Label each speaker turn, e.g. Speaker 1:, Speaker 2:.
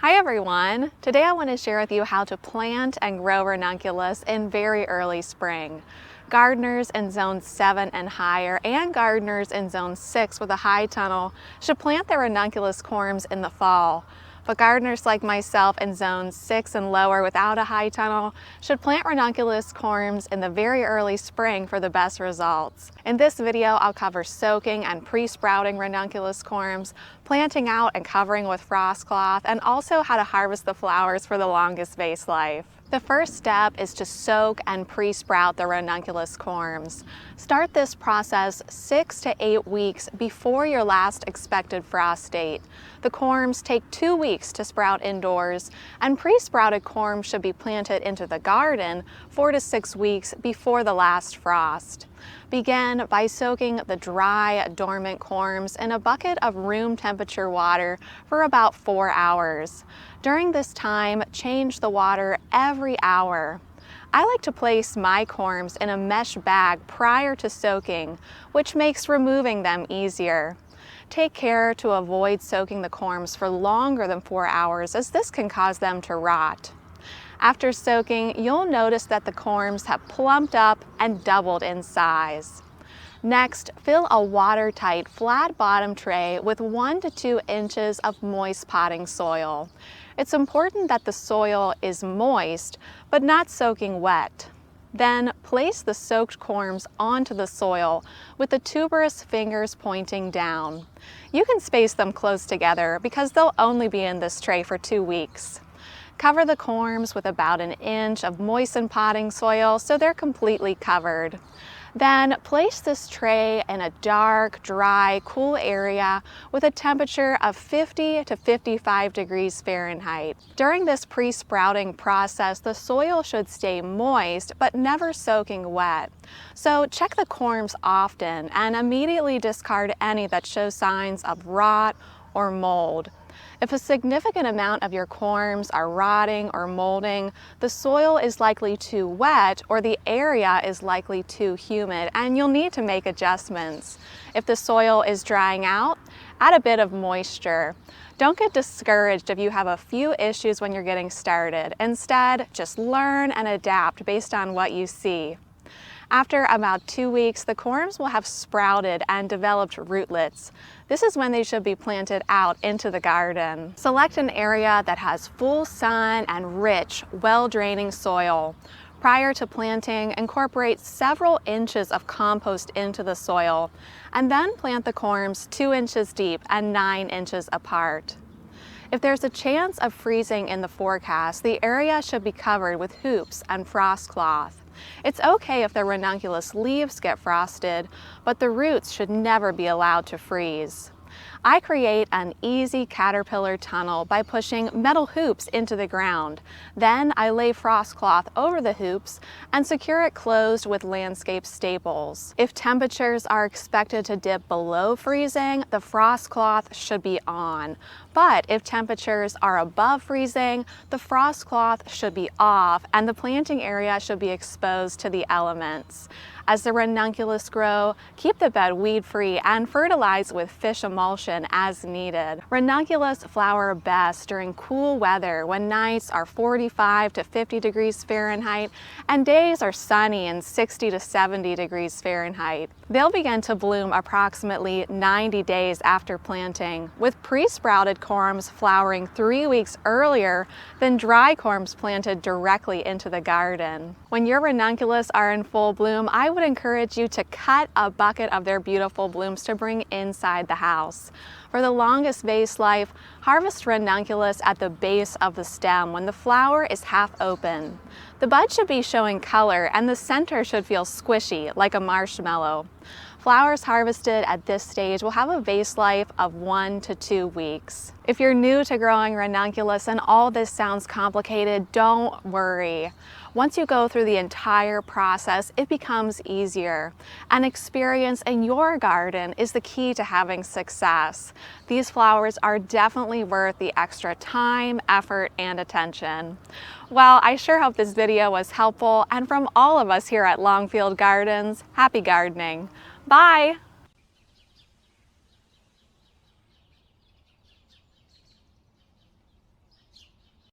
Speaker 1: Hi everyone! Today I want to share with you how to plant and grow ranunculus in very early spring. Gardeners in zone 7 and higher and gardeners in zone 6 with a high tunnel should plant their ranunculus corms in the fall. But gardeners like myself in zone 6 and lower without a high tunnel should plant ranunculus corms in the very early spring for the best results. In this video, I'll cover soaking and pre-sprouting ranunculus corms, planting out and covering with frost cloth, and also how to harvest the flowers for the longest vase life. The first step is to soak and pre-sprout the ranunculus corms. Start this process 6 to 8 weeks before your last expected frost date. The corms take 2 weeks to sprout indoors, and pre-sprouted corms should be planted into the garden 4 to 6 weeks before the last frost. Begin by soaking the dry, dormant corms in a bucket of room temperature water for about 4 hours. During this time, change the water every hour. I like to place my corms in a mesh bag prior to soaking, which makes removing them easier. Take care to avoid soaking the corms for longer than 4 hours, as this can cause them to rot. After soaking, you'll notice that the corms have plumped up and doubled in size. Next, fill a watertight, flat-bottom tray with 1 to 2 inches of moist potting soil. It's important that the soil is moist, but not soaking wet. Then, place the soaked corms onto the soil with the tuberous fingers pointing down. You can space them close together because they'll only be in this tray for 2 weeks. Cover the corms with about 1 inch of moistened potting soil so they're completely covered. Then place this tray in a dark, dry, cool area with a temperature of 50 to 55 degrees Fahrenheit. During this pre-sprouting process, the soil should stay moist but never soaking wet. So check the corms often and immediately discard any that show signs of rot or mold. If a significant amount of your corms are rotting or molding, the soil is likely too wet or the area is likely too humid, and you'll need to make adjustments. If the soil is drying out, add a bit of moisture. Don't get discouraged if you have a few issues when you're getting started. Instead, just learn and adapt based on what you see. After about 2 weeks, the corms will have sprouted and developed rootlets. This is when they should be planted out into the garden. Select an area that has full sun and rich, well-draining soil. Prior to planting, incorporate several inches of compost into the soil, and then plant the corms 2 inches deep and 9 inches apart. If there's a chance of freezing in the forecast, the area should be covered with hoops and frost cloth. It's okay if the ranunculus leaves get frosted, but the roots should never be allowed to freeze. I create an easy caterpillar tunnel by pushing metal hoops into the ground. Then I lay frost cloth over the hoops and secure it closed with landscape staples. If temperatures are expected to dip below freezing, the frost cloth should be on. But if temperatures are above freezing, the frost cloth should be off and the planting area should be exposed to the elements. As the ranunculus grow, keep the bed weed-free and fertilize with fish emulsion as needed. Ranunculus flower best during cool weather when nights are 45 to 50 degrees Fahrenheit and days are sunny and 60 to 70 degrees Fahrenheit. They'll begin to bloom approximately 90 days after planting, with pre-sprouted corms flowering 3 weeks earlier than dry corms planted directly into the garden. When your ranunculus are in full bloom, I would encourage you to cut a bucket of their beautiful blooms to bring inside the house. For the longest vase life, harvest ranunculus at the base of the stem when the flower is half open. The bud should be showing color and the center should feel squishy, like a marshmallow. Flowers harvested at this stage will have a vase life of 1 to 2 weeks. If you're new to growing ranunculus and all this sounds complicated, don't worry. Once you go through the entire process, it becomes easier. And experience in your garden is the key to having success. These flowers are definitely worth the extra time, effort, and attention. Well, I sure hope this video was helpful, and from all of us here at Longfield Gardens, happy gardening. Bye!